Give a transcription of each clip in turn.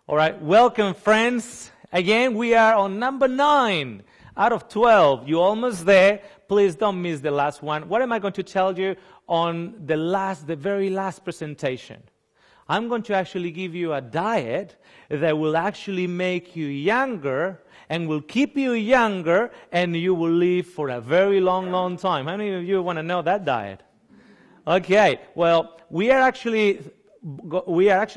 All right, welcome friends. Again, we are on number 9 out of 12. You're almost there. Please don't miss the last one. What am I going to tell you on the very last presentation? I'm going to actually give you a diet that will actually make you younger and will keep you younger, and you will live for a very long, long time. How many of you want to know that diet? Okay, well, we are actually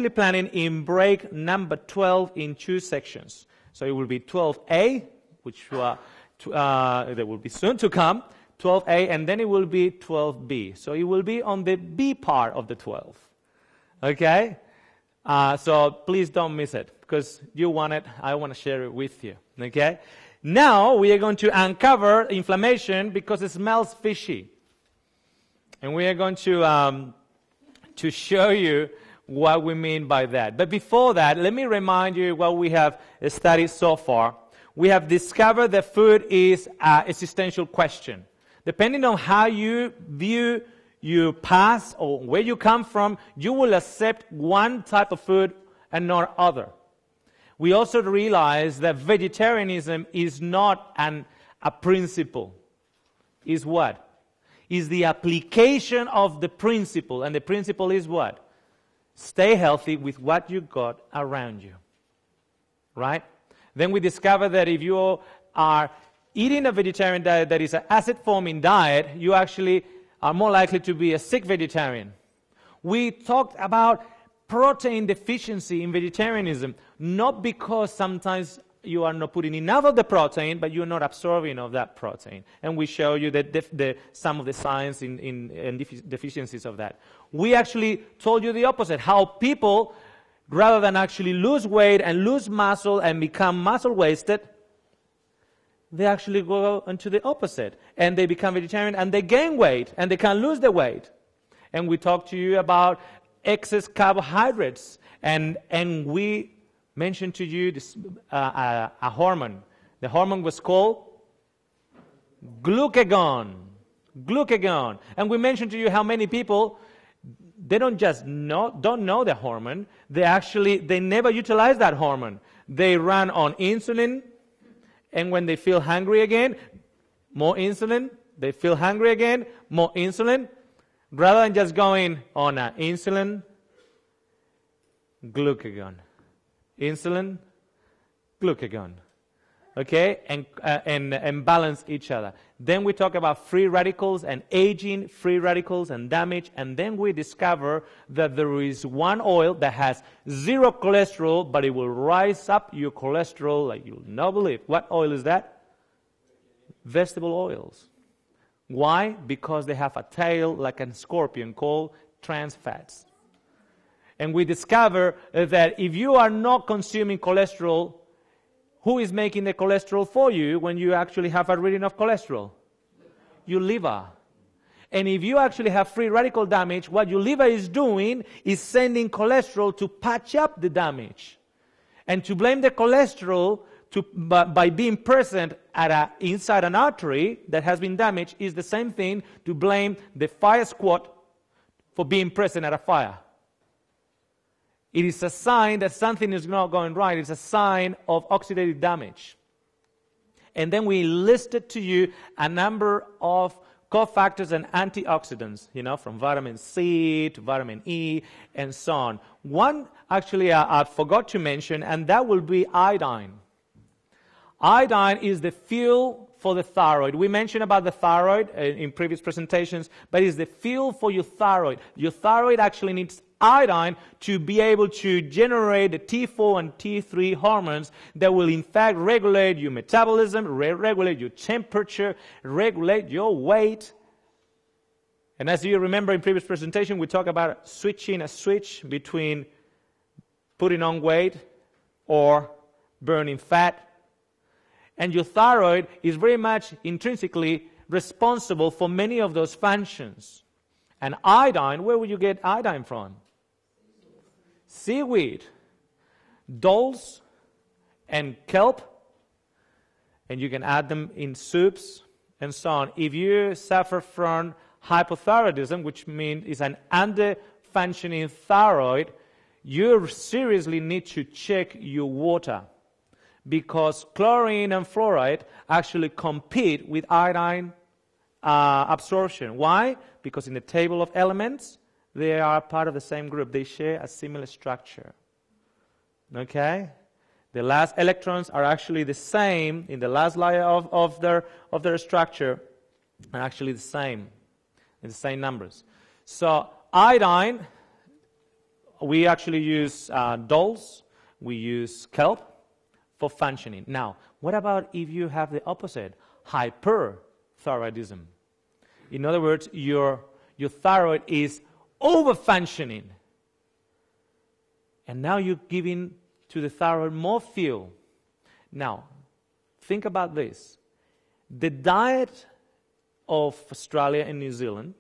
planning in break number 12 in 2 sections. So it will be 12A, which that will be soon to come, 12A, and then it will be 12B. So it will be on the B part of the 12. Okay? So please don't miss it, because you want it, I want to share it with you. Okay? Now we are going to uncover inflammation because it smells fishy. And we are going to show you what we mean by that. But before that, let me remind you what we have studied so far. We have discovered that food is an existential question. Depending on how you view your past or where you come from, you will accept one type of food and not other. We also realize that vegetarianism is not a principle. Is what? Is the application of the principle. And the principle is what? Stay healthy with what you got around you. Right? Then we discover that if you are eating a vegetarian diet that is an acid-forming diet, you actually are more likely to be a sick vegetarian. We talked about protein deficiency in vegetarianism, not because sometimes you are not putting enough of the protein, but you're not absorbing of that protein. And we show you that some of the science and deficiencies of that. We actually told you the opposite, how people, rather than actually lose weight and lose muscle and become muscle wasted, they actually go into the opposite. And they become vegetarian and they gain weight and they can't lose the weight. And we talked to you about excess carbohydrates. And we mentioned to you this, a hormone. The hormone was called glucagon. Glucagon. And we mentioned to you how many people, they don't know the hormone. They never utilize that hormone. They run on insulin, and when they feel hungry again, more insulin. They feel hungry again, more insulin. Rather than just going on insulin, glucagon. Insulin, glucagon. Okay? And balance each other. Then we talk about free radicals and aging, free radicals and damage. And then we discover that there is one oil that has 0 cholesterol, but it will rise up your cholesterol like you'll not believe. What oil is that? Vegetable oils. Why? Because they have a tail like a scorpion called trans fats. And we discover that if you are not consuming cholesterol, who is making the cholesterol for you when you actually have a reading of cholesterol? Your liver. And if you actually have free radical damage, what your liver is doing is sending cholesterol to patch up the and to blame the cholesterol by being present inside an artery that has been damaged is the same thing to blame the fire squad for being present at a fire. It is a sign that something is not going right. It's a sign of oxidative damage. And then we listed to you a number of cofactors and antioxidants, from vitamin C to vitamin E and so on. One, actually, I forgot to mention, and that will be iodine. Iodine is the fuel for the thyroid. We mentioned about the thyroid in previous presentations, but it's the fuel for your thyroid. Your thyroid actually needs iodine to be able to generate the T4 and T3 hormones that will in fact regulate your metabolism, regulate your temperature, regulate your weight. And as you remember in previous presentation, we talked about switching a switch between putting on weight or burning fat. And your thyroid is very much intrinsically responsible for many of those functions. And iodine, where would you get iodine from? Seaweed, dulse, and kelp. And you can add them in soups and so on. If you suffer from hypothyroidism, which means it's an under-functioning thyroid, you seriously need to check your water, because chlorine and fluoride actually compete with iodine absorption. Why? Because in the table of elements, they are part of the same group. They share a similar structure. Okay? The last electrons are actually the same in the last layer of their structure, are actually the same, in the same numbers. So iodine, we actually use dolls, we use kelp for functioning. Now, what about if you have the opposite, hyperthyroidism? In other words, your thyroid is over-functioning. And now you're giving to the thyroid more fuel. Now, think about this. The diet of Australia and New Zealand,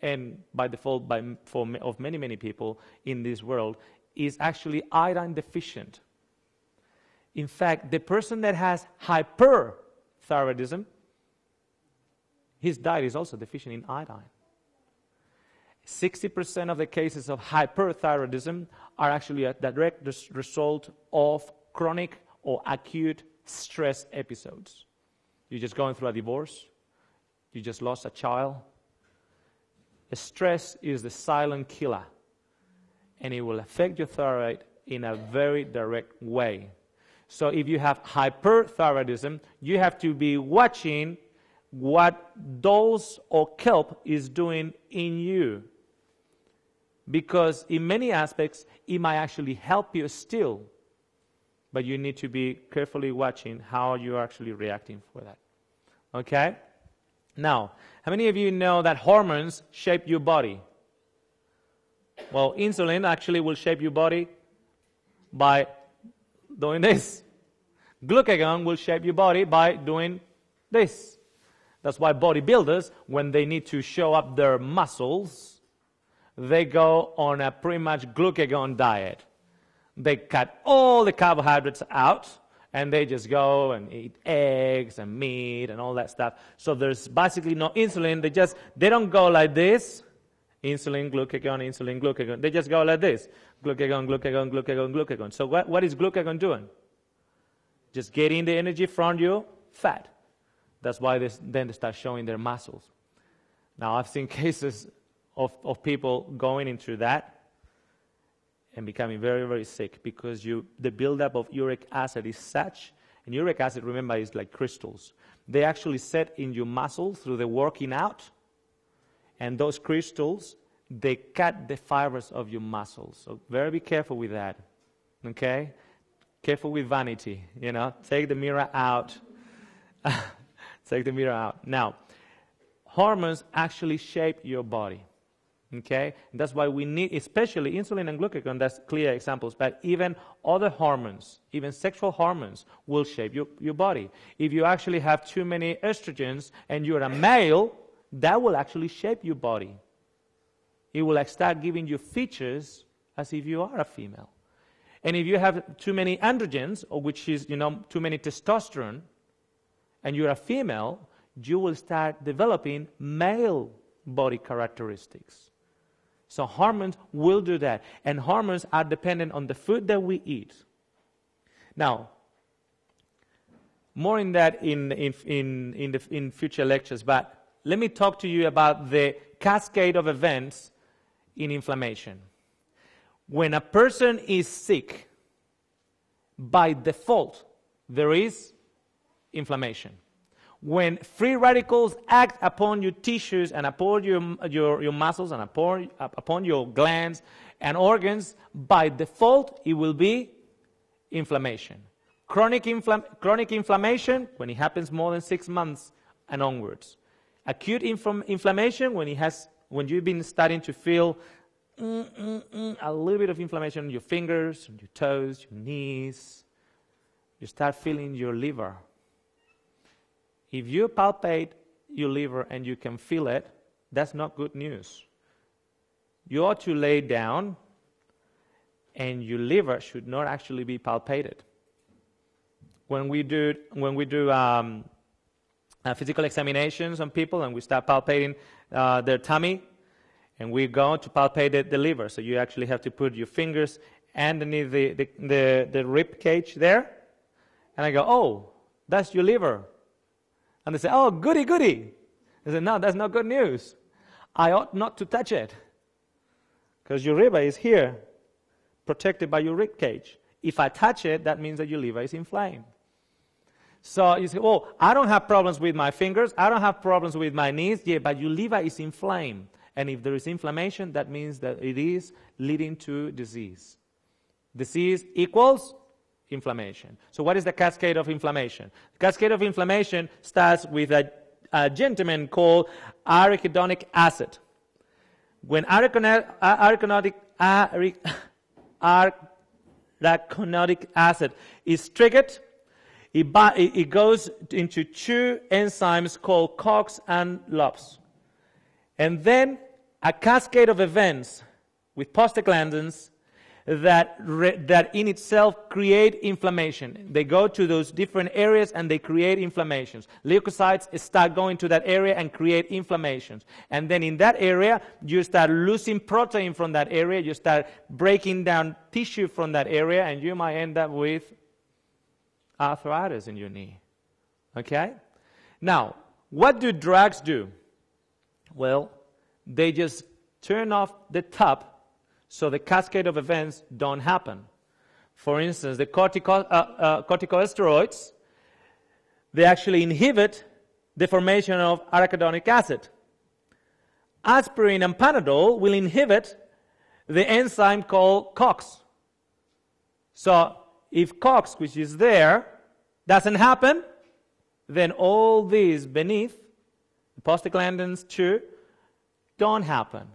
and by default of many, many people in this world, is actually iodine deficient. In fact, the person that has hyperthyroidism, his diet is also deficient in iodine. 60% of the cases of hyperthyroidism are actually a direct result of chronic or acute stress episodes. You're just going through a divorce. You just lost a child. The stress is the silent killer, and it will affect your thyroid in a very direct way. So if you have hyperthyroidism, you have to be watching what dolls or kelp is doing in you. Because in many aspects, it might actually help you still. But you need to be carefully watching how you're actually reacting for that. Okay? Now, how many of you know that hormones shape your body? Well, insulin actually will shape your body by doing this. Glucagon will shape your body by doing this. That's why bodybuilders, when they need to show up their muscles, they go on a pretty much glucagon diet. They cut all the carbohydrates out, and they just go and eat eggs and meat and all that stuff. So there's basically no insulin. They don't go like this. Insulin, glucagon. They just go like this. Glucagon. So what is glucagon doing? Just getting the energy from your fat. That's why then they start showing their muscles. Now, I've seen cases of people going into that and becoming very, very sick because the buildup of uric acid is such, and uric acid, remember, is like crystals. They actually set in your muscles through the working out, and those crystals, they cut the fibers of your muscles. So be careful with that, okay? Careful with vanity, Take the mirror out. Take the mirror out. Now, hormones actually shape your body. Okay? And that's why we need, especially insulin and glucagon, that's clear examples, but even other hormones, even sexual hormones, will shape your body. If you actually have too many estrogens and you're a male, that will actually shape your body. It will start giving you features as if you are a female. And if you have too many androgens, or which is, too many testosterone, and you're a female, you will start developing male body characteristics. So hormones will do that. And hormones are dependent on the food that we eat. Now, more in that in future lectures, but let me talk to you about the cascade of events in inflammation. When a person is sick, by default, there is inflammation. When free radicals act upon your tissues and upon your muscles and upon your glands and organs, by default, it will be inflammation. Chronic inflammation, when it happens more than 6 months and onwards. Acute inflammation, when you've been starting to feel a little bit of inflammation on your fingers, on your toes, your knees. You start feeling your liver. If you palpate your liver and you can feel it, that's not good news. You ought to lay down, and your liver should not actually be palpated. When we do physical examinations on people and we start palpating their tummy, and we go to palpate the liver. So you actually have to put your fingers underneath the rib cage there. And I go, oh, that's your liver. And they say, oh, goody, goody. I said, no, that's not good news. I ought not to touch it. Because your liver is here, protected by your rib cage. If I touch it, that means that your liver is inflamed. So you say, oh, I don't have problems with my fingers. I don't have problems with my knees. Yeah, but your liver is inflamed. And if there is inflammation, that means that it is leading to disease. Disease equals inflammation. So what is the cascade of inflammation? The cascade of inflammation starts with a gentleman called arachidonic acid. When arachidonic acid is triggered, it goes into two enzymes called COX and LOPS. And then a cascade of events with prostaglandins that in itself create inflammation. They go to those different areas and they create inflammations. Leukocytes start going to that area and create inflammations. And then in that area, you start losing protein from that area. You start breaking down tissue from that area, and you might end up with arthritis in your knee. Okay? Now, what do drugs do? Well, they just turn off the tap so the cascade of events don't happen. For instance, the corticosteroids, they actually inhibit the formation of arachidonic acid. Aspirin and Panadol will inhibit the enzyme called COX. So if COX, which is there, doesn't happen, then all these beneath, the prostaglandins too, don't happen.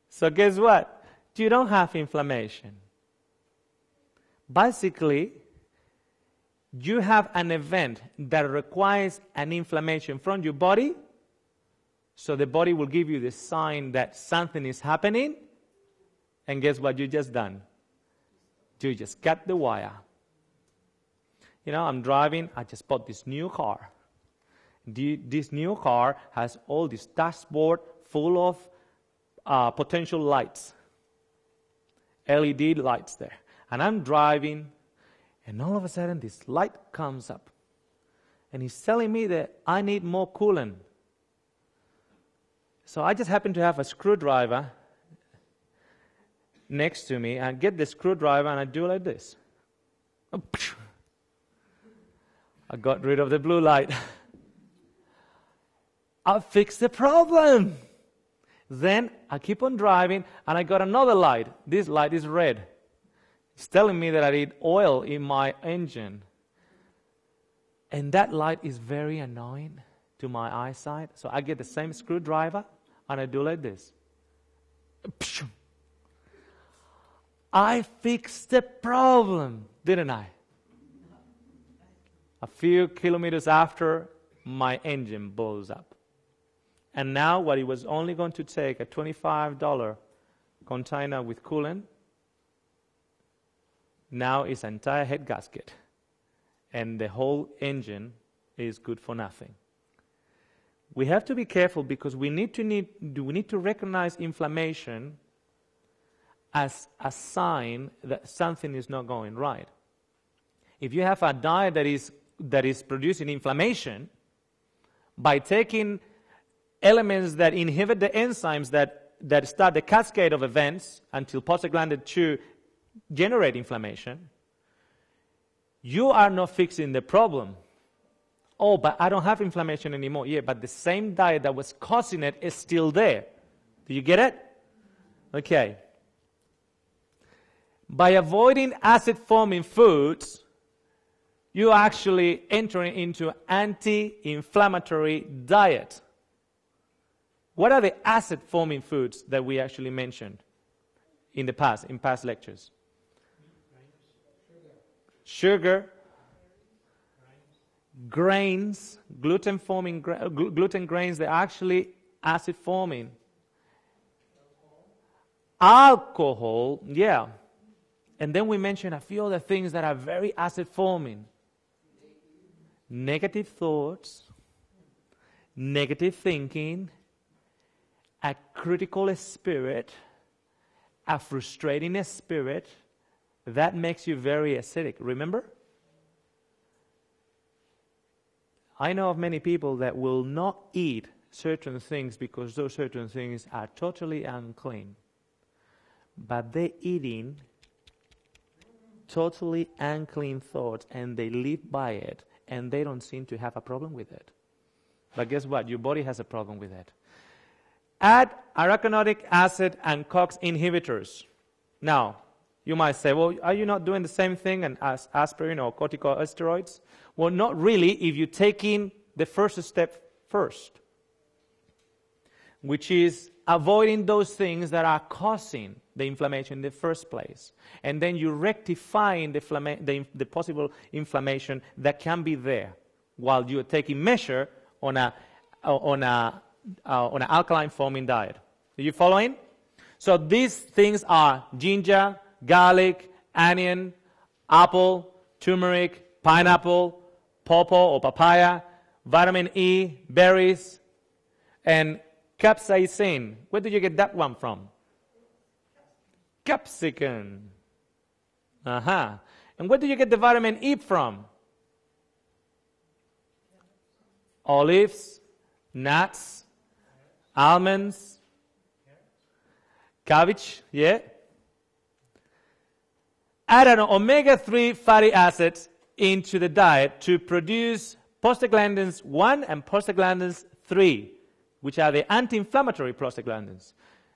So guess what? You don't have inflammation. Basically, you have an event that requires an inflammation from your body, so the body will give you the sign that something is happening, and guess what you just done? You just cut the wire. You know, I'm driving, I just bought this new car. This new car has all this dashboard full of potential lights. LED lights there. And I'm driving, and all of a sudden this light comes up. And he's telling me that I need more coolant. So I just happen to have a screwdriver next to me. I get the screwdriver and I do like this. I got rid of the blue light. I fixed the problem. Then I keep on driving, and I got another light. This light is red. It's telling me that I need oil in my engine. And that light is very annoying to my eyesight. So I get the same screwdriver, and I do like this. I fixed the problem, didn't I? A few kilometers after, my engine blows up. And now what it was only going to take, a $25 container with coolant, now is an entire head gasket. And the whole engine is good for nothing. We have to be careful because we need to recognize inflammation as a sign that something is not going right. If you have a diet that is producing inflammation, by taking elements that inhibit the enzymes that start the cascade of events until prostaglandin 2 generate inflammation, you are not fixing the problem. Oh, but I don't have inflammation anymore. Yeah, but the same diet that was causing it is still there. Do you get it? Okay. By avoiding acid-forming foods, you are actually entering into an anti-inflammatory diet. What are the acid-forming foods that we actually mentioned in past lectures? Sugar, grains, gluten grains, they're actually acid-forming. Alcohol, yeah. And then we mentioned a few other things that are very acid-forming. Negative thoughts, negative thinking, a critical spirit, a frustrating spirit, that makes you very acidic. Remember? I know of many people that will not eat certain things because those certain things are totally unclean. But they're eating totally unclean thoughts and they live by it and they don't seem to have a problem with it. But guess what? Your body has a problem with it. Add arachidonic acid and COX inhibitors. Now, you might say, well, are you not doing the same thing as aspirin or corticosteroids? Well, not really if you're taking the first step first, which is avoiding those things that are causing the inflammation in the first place. And then you're rectifying the possible inflammation that can be there while you're taking measure on an alkaline forming diet. Are you following? So these things are ginger, garlic, onion, apple, turmeric, pineapple, pawpaw or papaya, vitamin E, berries, and capsaicin. Where did you get that one from? Capsicum. And where do you get the vitamin E from? Olives, nuts, almonds, cabbage, yeah. Add an omega-3 fatty acids into the diet to produce prostaglandins 1 and prostaglandins 3, which are the anti-inflammatory prostaglandins.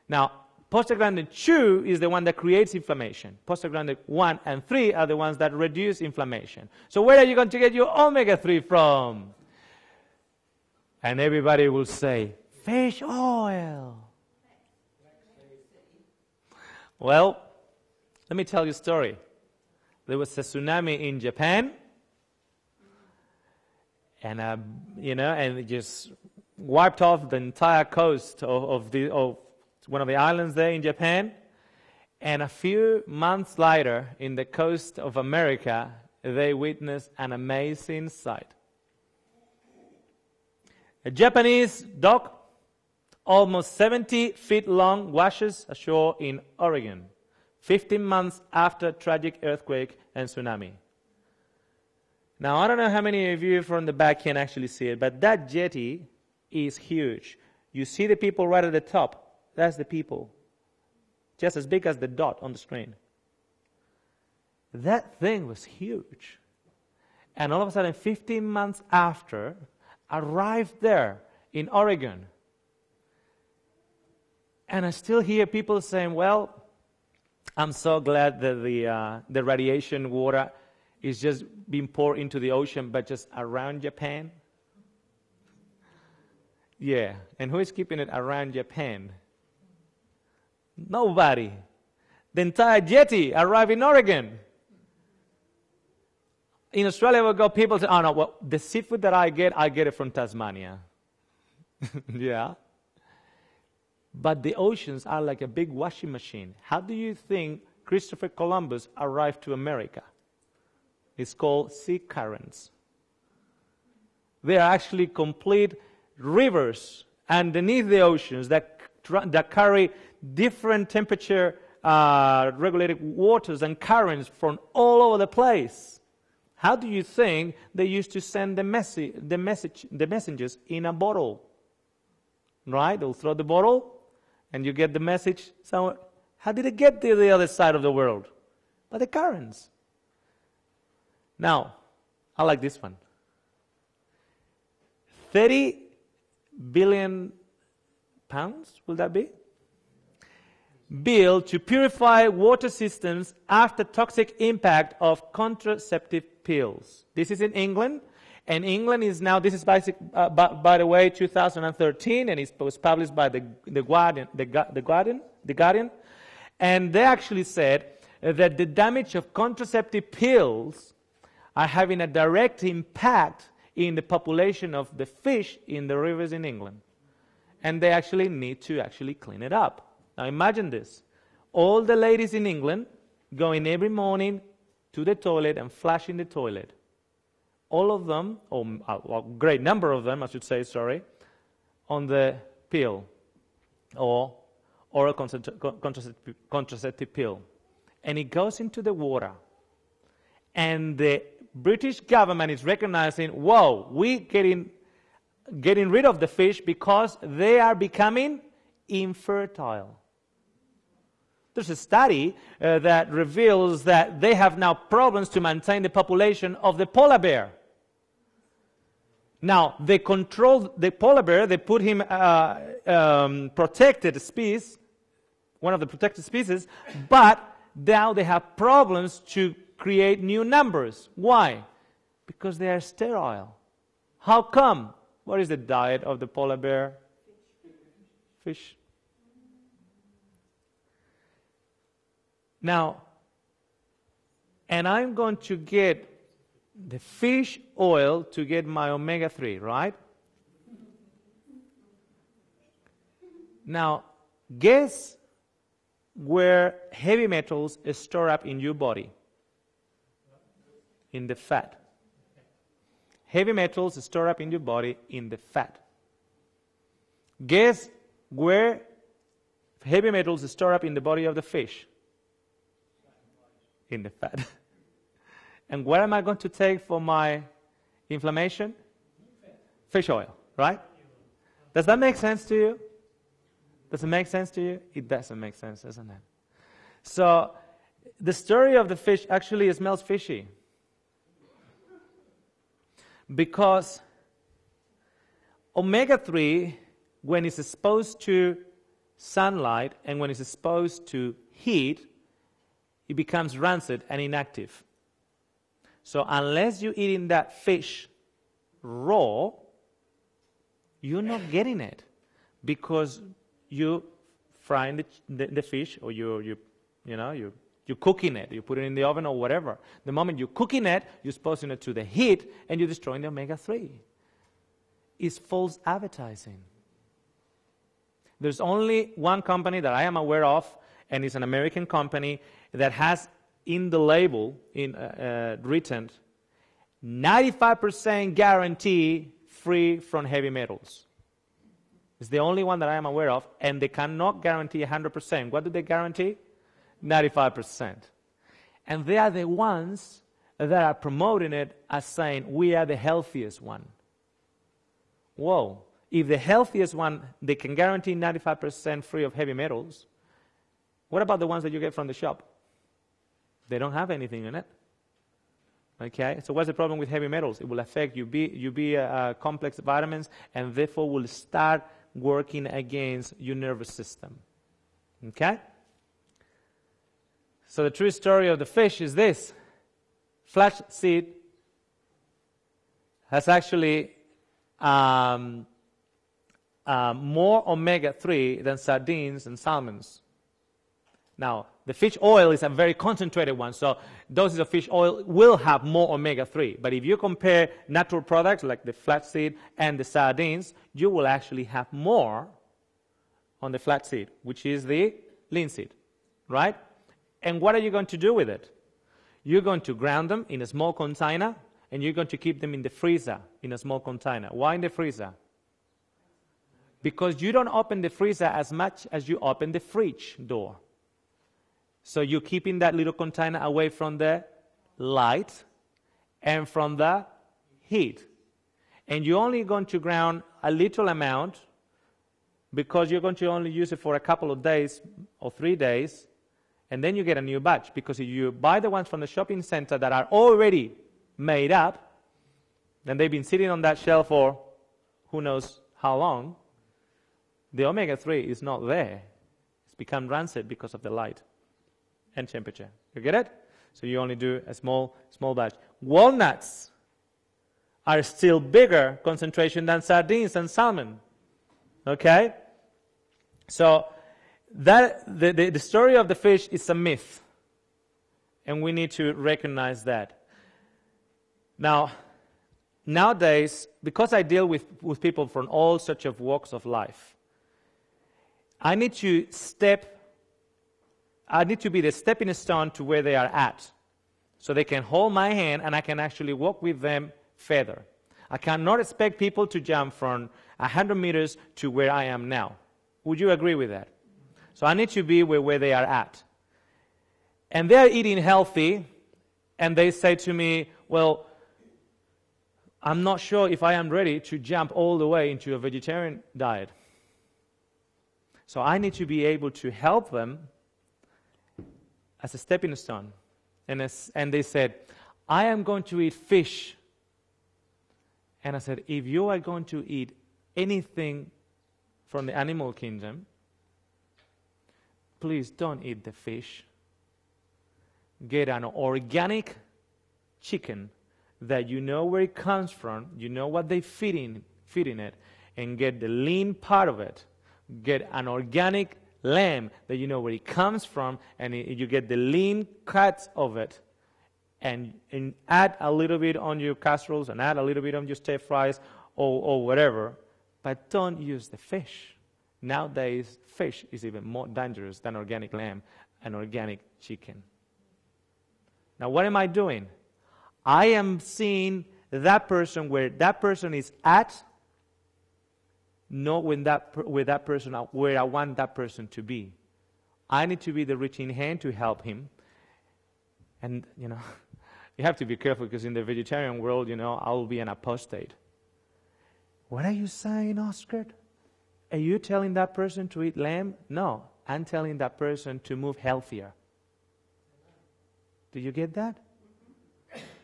Now, prostaglandin 2 is the one that creates inflammation. Prostaglandin 1 and 3 are the ones that reduce inflammation. So where are you going to get your omega-3 from? And everybody will say, fish oil. Well, let me tell you a story. There was a tsunami in Japan, and and it just wiped off the entire coast of one of the islands there in Japan. And a few months later, in the coast of America, they witnessed an amazing sight. A Japanese dog, almost 70 feet long, washes ashore in Oregon, 15 months after tragic earthquake and tsunami. Now, I don't know how many of you from the back can actually see it, but that jetty is huge. You see the people right at the top. That's the people. Just as big as the dot on the screen. That thing was huge. And all of a sudden, 15 months after, arrived there in Oregon. And I still hear people saying, well, I'm so glad that the radiation water is just being poured into the ocean, but just around Japan. Yeah, and who is keeping it around Japan? Nobody. The entire jetty arrived in Oregon. In Australia, we got people say, oh no, well, the seafood that I get it from Tasmania. Yeah. But the oceans are like a big washing machine. How do you think Christopher Columbus arrived to America? It's called sea currents. They are actually complete rivers underneath the oceans that carry different temperature regulated waters and currents from all over the place. How do you think they used to send the messages in a bottle? Right? They'll throw the bottle and you get the message somewhere. How did it get to the other side of the world? By the currents. Now, I like this one. 30 billion pounds, will that be? Bill to purify water systems after toxic impact of contraceptive pills. This is in England, and England is now, this is by the way, 2013, and it was published by the Guardian, and they actually said that the damage of contraceptive pills are having a direct impact in the population of the fish in the rivers in England, and they actually need to actually clean it up. Now imagine this. All the ladies in England going every morning to the toilet and flushing the toilet. All of them, or a great number of them, I should say, on the pill or oral contraceptive pill. and it goes into the water. And the British government is recognizing, whoa, we're getting rid of the fish because they are becoming infertile. There's a study that reveals that they have now problems to maintain the population of the polar bear. Now, they control the polar bear, they put him protected species, one of the protected species, but now they have problems to create new numbers. Why? Because they are sterile. How come? What is the diet of the polar bear? Fish. Now, and I'm going to get the fish oil to get my omega-3, right? Now, guess where heavy metals store up in your body? In the fat. Heavy metals store up in your body in the fat. Guess where heavy metals store up in the body of the fish? In the fat. And what am I going to take for my inflammation? Fish oil, right? Does that make sense to you? Does it make sense to you? It doesn't make sense, doesn't it? So, the story of the fish actually smells fishy. Because omega-3, when it's exposed to sunlight and when it's exposed to heat, it becomes rancid and inactive. So unless you're eating that fish raw, you're not getting it because you frying the fish, or you're cooking it. You put it in the oven or whatever. The moment you're cooking it, you're exposing it to the heat and you're destroying the omega-3. It's false advertising. There's only one company that I am aware of, and it's an American company that has in the label written 95% guarantee free from heavy metals. It's the only one that I am aware of, and they cannot guarantee 100%. What do they guarantee? 95%. And they are the ones that are promoting it as saying, we are the healthiest one. Whoa. If the healthiest one, they can guarantee 95% free of heavy metals, what about the ones that you get from the shop? They don't have anything in it. Okay, so what's the problem with heavy metals? It will affect UV complex vitamins, and therefore will start working against your nervous system. Okay? So the true story of the fish is this. Flaxseed has actually more omega-3 than sardines and salmons. Now, the fish oil is a very concentrated one, so doses of fish oil will have more omega-3. But if you compare natural products like the flaxseed and the sardines, you will actually have more on the flaxseed, which is the linseed, right? And what are you going to do with it? You're going to ground them in a small container, and you're going to keep them in the freezer in a small container. Why in the freezer? Because you don't open the freezer as much as you open the fridge door. So you're keeping that little container away from the light and from the heat. And you're only going to ground a little amount because you're going to only use it for a couple of days or 3 days, and then you get a new batch. Because if you buy the ones from the shopping center that are already made up, and they've been sitting on that shelf for who knows how long, the omega-3 is not there. It's become rancid because of the light and temperature. You get it? So you only do a small batch. Walnuts are still bigger concentration than sardines and salmon. Okay? So that the story of the fish is a myth. And we need to recognize that. Now, nowadays, because I deal with people from all sorts of walks of life, I need to be the stepping stone to where they are at. So they can hold my hand and I can actually walk with them further. I cannot expect people to jump from 100 meters to where I am now. Would you agree with that? So I need to be where they are at. And they're eating healthy, and they say to me, well, I'm not sure if I am ready to jump all the way into a vegetarian diet. So I need to be able to help them as a stepping stone. And they said, I am going to eat fish. And I said, if you are going to eat anything from the animal kingdom, please don't eat the fish. Get an organic chicken that you know where it comes from, you know what they feed in it, and get the lean part of it. Get an organic lamb that you know where it comes from, and you get the lean cuts of it, and add a little bit on your casseroles, and add a little bit on your stir fries, or whatever, but don't use the fish. Nowadays, fish is even more dangerous than organic lamb and organic chicken. Now, what am I doing? I am seeing that person where that person is at, not with that person where I want that person to be. I need to be the reaching hand to help him. And, you have to be careful because in the vegetarian world, I will be an apostate. What are you saying, Oscar? Are you telling that person to eat lamb? No, I'm telling that person to move healthier. Do you get that?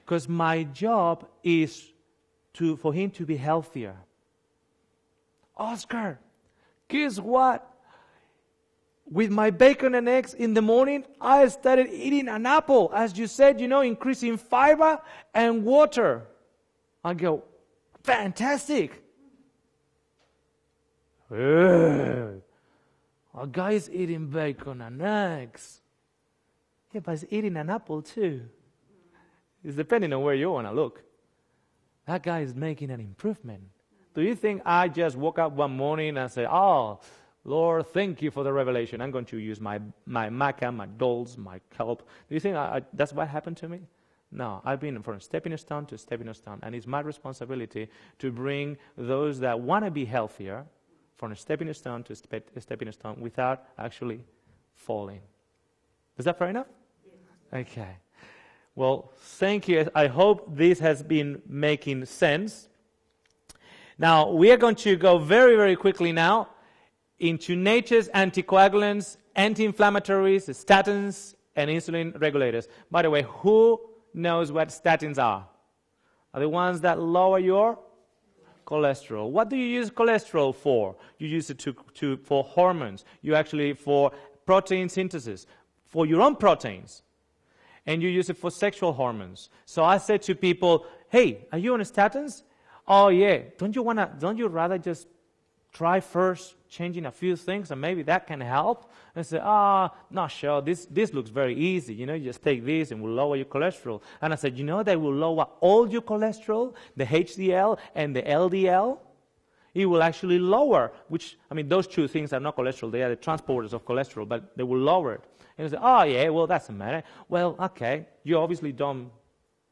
Because my job is for him to be healthier. Oscar, guess what? With my bacon and eggs in the morning, I started eating an apple. As you said, increasing fiber and water. I go, fantastic. A guy's eating bacon and eggs. Yeah, but he's eating an apple too. It's depending on where you want to look. That guy is making an improvement. Do you think I just woke up one morning and say, oh, Lord, thank you for the revelation. I'm going to use my maca, my dolls, my kelp. Do you think that's what happened to me? No, I've been from stepping stone to stepping stone. And it's my responsibility to bring those that want to be healthier from a stepping stone to a stepping stone without actually falling. Is that fair enough? Yes. Okay. Well, thank you. I hope this has been making sense. Now, we are going to go very, very quickly now into nature's anticoagulants, anti-inflammatories, statins, and insulin regulators. By the way, who knows what statins are? Are the ones that lower your cholesterol. What do you use cholesterol for? You use it for hormones. You actually for protein synthesis, for your own proteins. And you use it for sexual hormones. So I said to people, hey, are you on statins? Oh yeah. Don't you rather just try first changing a few things and maybe that can help? And say, not sure. This looks very easy. You just take this and will lower your cholesterol. And I said, they will lower all your cholesterol, the HDL and the LDL. It will actually lower, those two things are not cholesterol. They are the transporters of cholesterol, but they will lower it. And you say, oh yeah, well that's a matter. Well, okay, you obviously don't.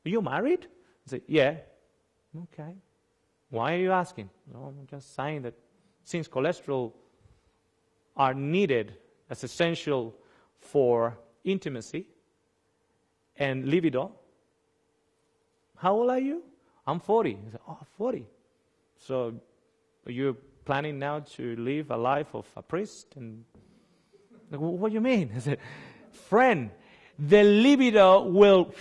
Are you married? I say, yeah. Okay. Why are you asking? No, I'm just saying that since cholesterol are needed as essential for intimacy and libido. How old are you? I'm 40. I say, 40. So are you planning now to live a life of a priest? And what do you mean? I said, friend, the libido will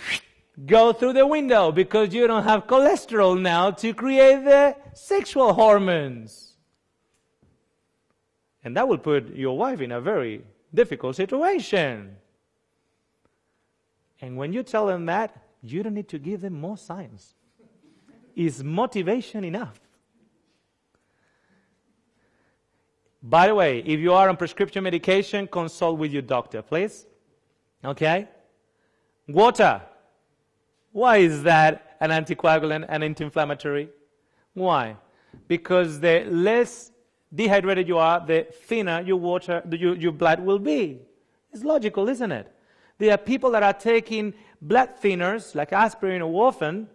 go through the window because you don't have cholesterol now to create the sexual hormones. And that will put your wife in a very difficult situation. And when you tell them that, you don't need to give them more science. It's motivation enough. By the way, if you are on prescription medication, consult with your doctor, please. Okay? Water. Why is that an anticoagulant and anti-inflammatory? Why? Because the less dehydrated you are, the thinner your blood will be. It's logical, isn't it? There are people that are taking blood thinners, like aspirin or warfarin,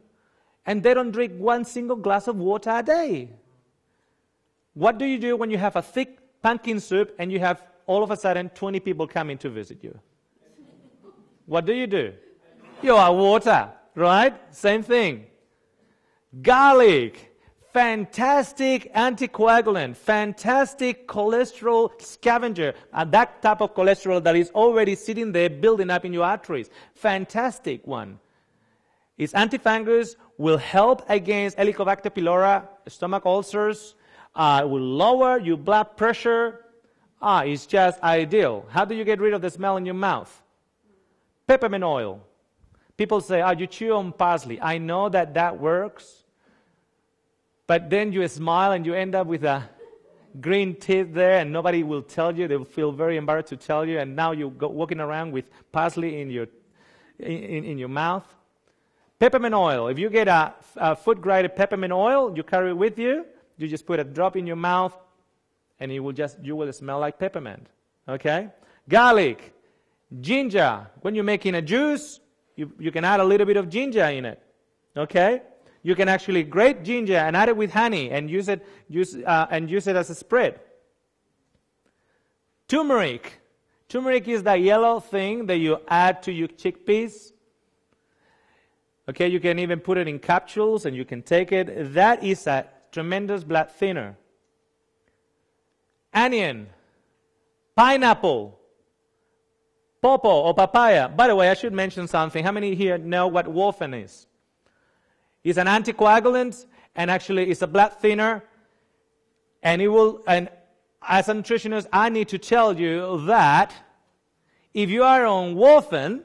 and they don't drink one single glass of water a day. What do you do when you have a thick pumpkin soup and you have all of a sudden 20 people coming to visit you? what do? You add water, right? Same thing. Garlic, fantastic anticoagulant, fantastic cholesterol scavenger, and that type of cholesterol that is already sitting there building up in your arteries. Fantastic one. Its antifungus will help against Helicobacter pylori, stomach ulcers, will lower your blood pressure. It's just ideal. How do you get rid of the smell in your mouth? Peppermint oil. People say, you chew on parsley. I know that works. But then you smile and you end up with a green teeth there and nobody will tell you. They will feel very embarrassed to tell you. And now you're walking around with parsley in your mouth. Peppermint oil. If you get a food-grade peppermint oil, you carry it with you. You just put a drop in your mouth and you will smell like peppermint. Okay? Garlic. Ginger. When you're making a juice, you can add a little bit of ginger in it. Okay? You can actually grate ginger and add it with honey and use it as a spread. Turmeric. Turmeric is the yellow thing that you add to your chickpeas. Okay, you can even put it in capsules and you can take it. That is a tremendous blood thinner. Onion. Pineapple. Pawpaw or papaya. By the way, I should mention something. How many here know what warfarin is? It's an anticoagulant, and actually it's a blood thinner. And as a nutritionist, I need to tell you that if you are on warfarin,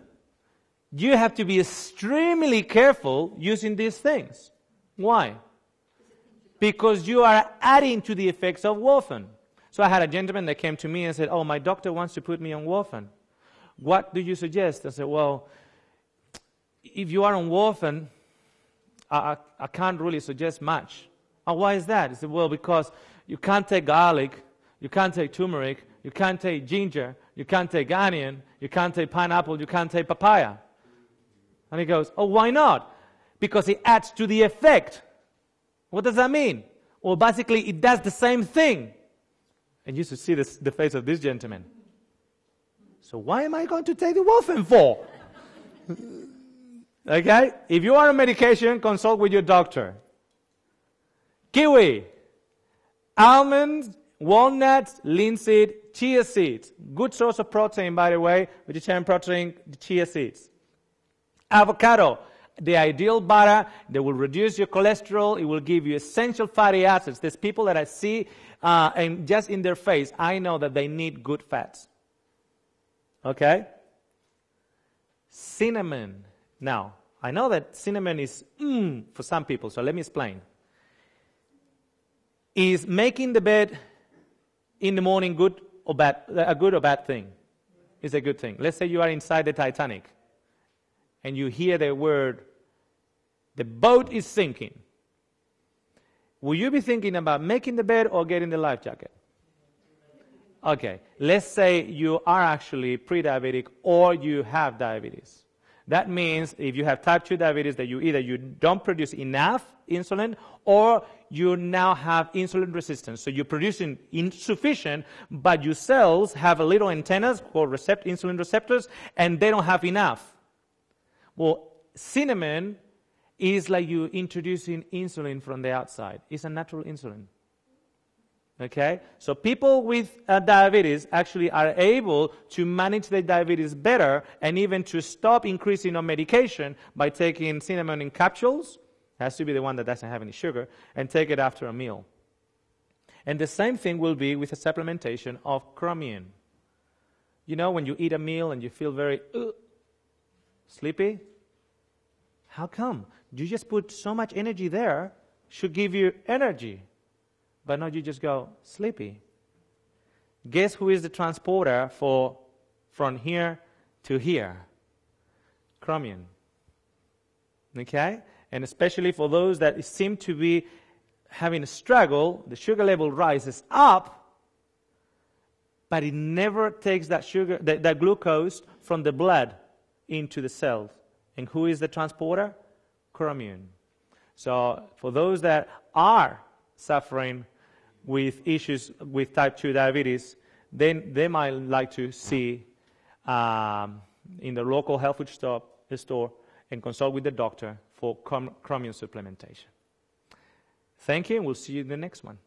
you have to be extremely careful using these things. Why? Because you are adding to the effects of warfarin. So I had a gentleman that came to me and said, my doctor wants to put me on warfarin. What do you suggest? I said, if you are on warfarin, I can't really suggest much. Why is that? He said, because you can't take garlic, you can't take turmeric, you can't take ginger, you can't take onion, you can't take pineapple, you can't take papaya. And he goes, why not? Because it adds to the effect. What does that mean? Well, basically, it does the same thing. And you should see the face of this gentleman. So why am I going to take the warfarin for? Okay? If you are on medication, consult with your doctor. Kiwi. Almonds, walnuts, linseed, chia seeds. Good source of protein, by the way. Vegetarian protein, the chia seeds. Avocado. The ideal butter that will reduce your cholesterol. It will give you essential fatty acids. There's people that I see, and just in their face, I know that they need good fats. Okay? Cinnamon. Now, I know that cinnamon is for some people, so let me explain. Is making the bed in the morning good or bad? A good or bad thing? It's a good thing. Let's say you are inside the Titanic and you hear the word, the boat is sinking. Will you be thinking about making the bed or getting the life jacket? Okay, let's say you are actually pre-diabetic or you have diabetes. That means if you have type 2 diabetes that you don't produce enough insulin or you now have insulin resistance. So you're producing insufficient, but your cells have a little antennas called insulin receptors and they don't have enough. Well, cinnamon is like you introducing insulin from the outside. It's a natural insulin. Okay? So people with diabetes actually are able to manage their diabetes better and even to stop increasing on medication by taking cinnamon in capsules. Has to be the one that doesn't have any sugar, and take it after a meal. And the same thing will be with a supplementation of chromium. You know, when you eat a meal and you feel very sleepy, how come? You just put so much energy there, should give you energy. But now you just go sleepy. Guess who is the transporter from here to here? Chromium. Okay? And especially for those that seem to be having a struggle, the sugar level rises up, but it never takes that sugar, that glucose from the blood into the cells. And who is the transporter? Chromium. So for those that are suffering with issues with type 2 diabetes, then they might like to see in the local health food store and consult with the doctor for chromium supplementation. Thank you, and we'll see you in the next one.